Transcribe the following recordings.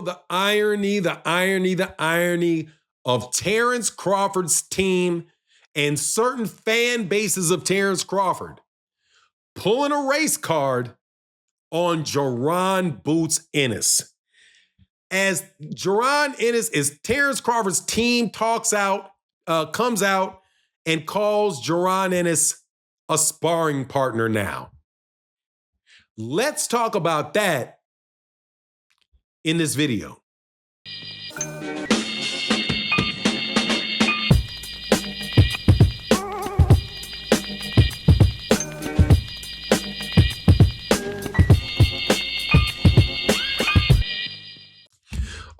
the irony of Terence Crawford's team and certain fan bases of Terence Crawford pulling a race card on Jaron Boots Ennis. As Jaron Ennis, as Terence Crawford's team comes out and calls Jaron Ennis a sparring partner now. Let's talk about that in this video.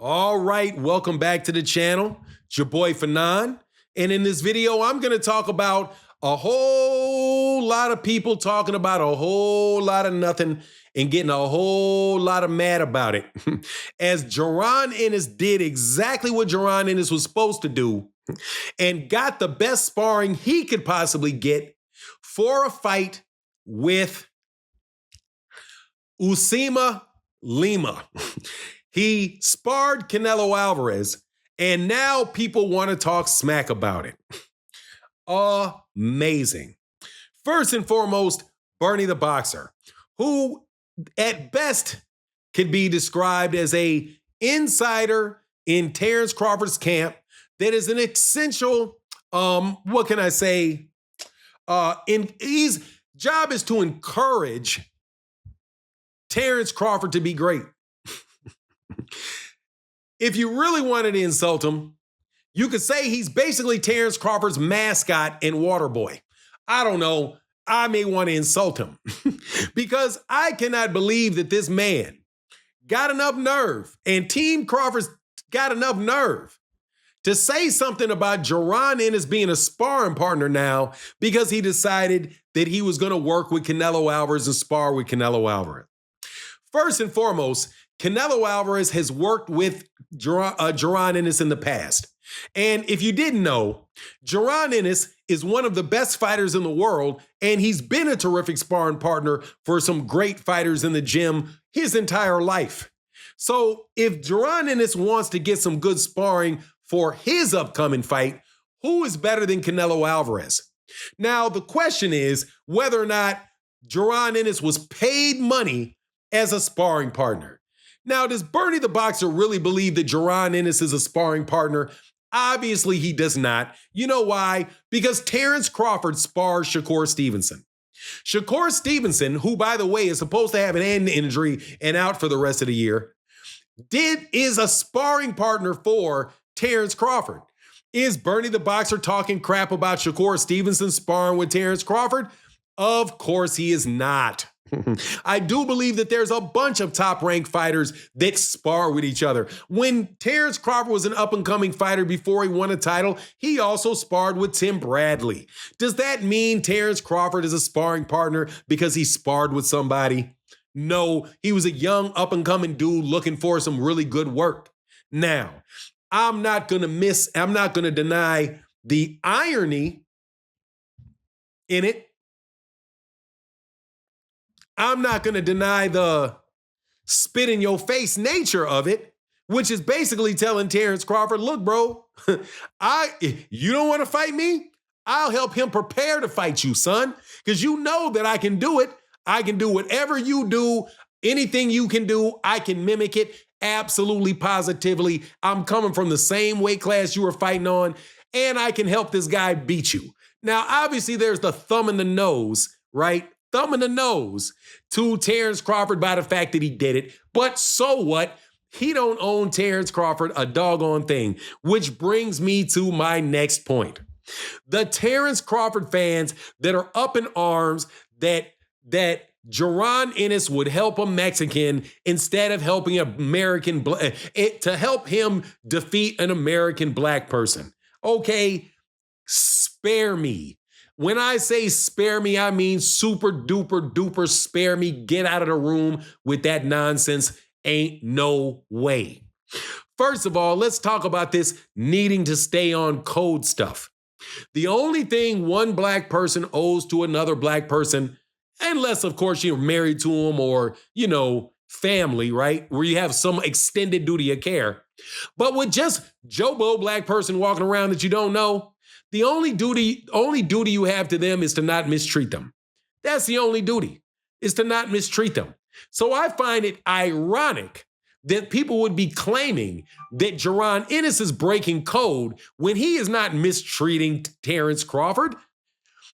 All right, welcome back to the channel. It's your boy Fanon. And in this video, I'm going to talk about a whole lot of people talking about a whole lot of nothing and getting a whole lot of mad about it. As Jaron Ennis did exactly what Jaron Ennis was supposed to do and got the best sparring he could possibly get for a fight with Usima Lima. He sparred Canelo Alvarez, and now people want to talk smack about it. Amazing. First and foremost, Bernie the Boxer, who at best could be described as an insider in Terence Crawford's camp that is an essential, what can I say? His job is to encourage Terence Crawford to be great. If you really wanted to insult him, you could say he's basically Terence Crawford's mascot and water boy. I don't know. I may want to insult him because I cannot believe that this man got enough nerve and Team Crawford's got enough nerve to say something about Jaron Ennis being a sparring partner now because he decided that he was going to work with Canelo Alvarez and spar with Canelo Alvarez. First and foremost, Canelo Alvarez has worked with Jaron Ennis in the past. And if you didn't know, Jaron Ennis is one of the best fighters in the world, and he's been a terrific sparring partner for some great fighters in the gym his entire life. So if Jaron Ennis wants to get some good sparring for his upcoming fight, who is better than Canelo Alvarez? Now, the question is whether or not Jaron Ennis was paid money as a sparring partner. Now, does Bernie the Boxer really believe that Jaron Ennis is a sparring partner? Obviously, he does not. You know why? Because Terence Crawford spars Shakur Stevenson. Shakur Stevenson, who, by the way, is supposed to have an hand injury and out for the rest of the year, is a sparring partner for Terence Crawford. Is Bernie the Boxer talking crap about Shakur Stevenson sparring with Terence Crawford? Of course he is not. I do believe that there's a bunch of top-ranked fighters that spar with each other. When Terence Crawford was an up-and-coming fighter before he won a title, he also sparred with Tim Bradley. Does that mean Terence Crawford is a sparring partner because he sparred with somebody? No, he was a young, up-and-coming dude looking for some really good work. Now, I'm not going to deny the irony in it. I'm not going to deny the spit in your face nature of it, which is basically telling Terence Crawford, look, bro, you don't want to fight me? I'll help him prepare to fight you, son, because you know that I can do it. I can do whatever you do. Anything you can do, I can mimic it absolutely, positively. I'm coming from the same weight class you were fighting on, and I can help this guy beat you. Now, obviously, there's the thumb in the nose, right? Thumb in the nose to Terence Crawford by the fact that he did it. But so what? He don't own Terence Crawford a doggone thing, which brings me to my next point. The Terence Crawford fans that are up in arms that Jaron Ennis would help a Mexican instead of helping an American, to help him defeat an American black person. Okay, spare me. When I say spare me, I mean super duper duper spare me. Get out of the room with that nonsense. Ain't no way. First of all, let's talk about this needing to stay on code stuff. The only thing one black person owes to another black person, unless, of course, you're married to him or, family, right? Where you have some extended duty of care. But with just Joe Blow black person walking around that you don't know, the only duty you have to them is to not mistreat them. That's the only duty, is to not mistreat them. So I find it ironic that people would be claiming that Jaron Ennis is breaking code when he is not mistreating Terence Crawford.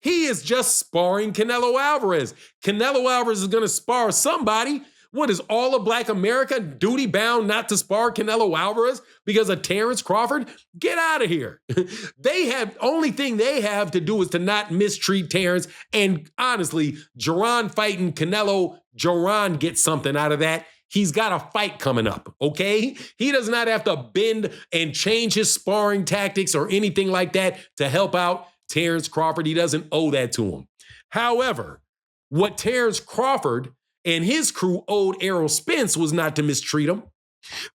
He is just sparring Canelo Alvarez. Canelo Alvarez is going to spar somebody. What is all of Black America duty bound not to spar Canelo Alvarez because of Terence Crawford? Get out of here. Only thing they have to do is to not mistreat Terence. And honestly, Jaron fighting Canelo, Jaron gets something out of that. He's got a fight coming up, okay? He does not have to bend and change his sparring tactics or anything like that to help out Terence Crawford. He doesn't owe that to him. However, what Terence Crawford and his crew owed Errol Spence was not to mistreat him,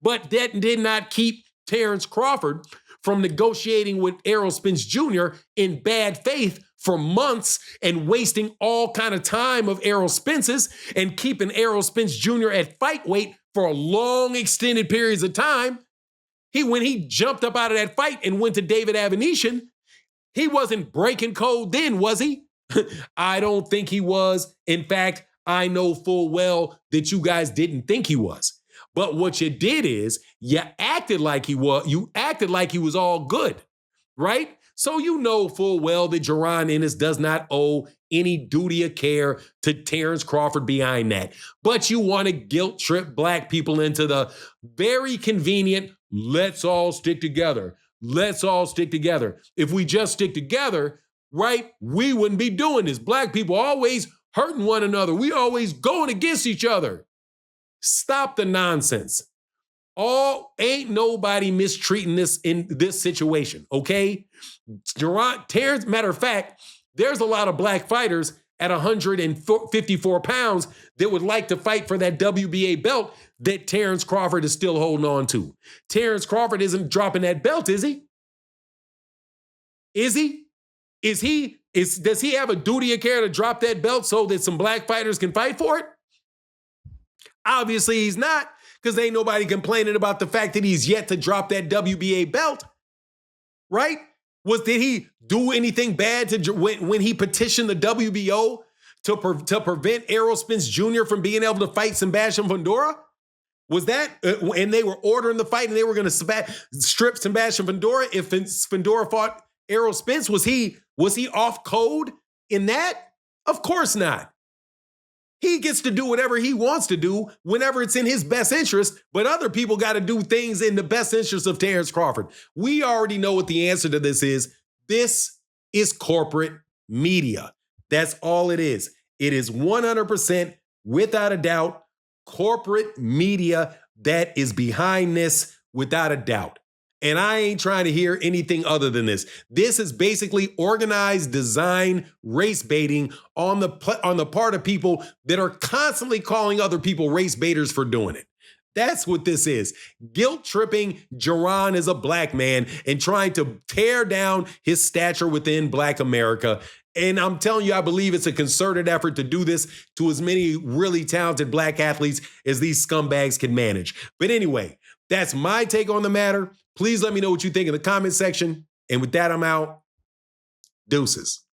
but that did not keep Terence Crawford from negotiating with Errol Spence Jr. in bad faith for months and wasting all kind of time of Errol Spence's and keeping Errol Spence Jr. at fight weight for long extended periods of time. When he jumped up out of that fight and went to David Avanesyan, he wasn't breaking code then, was he? I don't think he was. In fact, I know full well that you guys didn't think he was. But what you did is you acted like he was. You acted like he was all good, right? So you know full well that Jaron Ennis does not owe any duty of care to Terence Crawford behind that. But you want to guilt trip black people into the very convenient, let's all stick together. Let's all stick together. If we just stick together, right, we wouldn't be doing this. Black people always hurting one another. We always going against each other. Stop the nonsense. Ain't nobody mistreating this in this situation, okay? Terence, matter of fact, there's a lot of black fighters at 154 pounds that would like to fight for that WBA belt that Terence Crawford is still holding on to. Terence Crawford isn't dropping that belt, is he? Is he? Does he have a duty of care to drop that belt so that some black fighters can fight for it? Obviously he's not, because ain't nobody complaining about the fact that he's yet to drop that WBA belt, right? Did he do anything bad when he petitioned the WBO to prevent Errol Spence Jr. from being able to fight Sebastian Fundora? Was that, and they were ordering the fight and they were going to strip Sebastian Fundora if Fundora fought Errol Spence? Was he off code in that? Of course not. He gets to do whatever he wants to do whenever it's in his best interest, but other people got to do things in the best interest of Terence Crawford. We already know what the answer to this is. This is corporate media. That's all it is. It is 100%, without a doubt, corporate media that is behind this, without a doubt. And I ain't trying to hear anything other than this. This is basically organized design race baiting on the part of people that are constantly calling other people race baiters for doing it. That's what this is. Guilt tripping Jaron as a black man and trying to tear down his stature within Black America. And I'm telling you, I believe it's a concerted effort to do this to as many really talented black athletes as these scumbags can manage. But anyway, that's my take on the matter. Please let me know what you think in the comment section. And with that, I'm out. Deuces.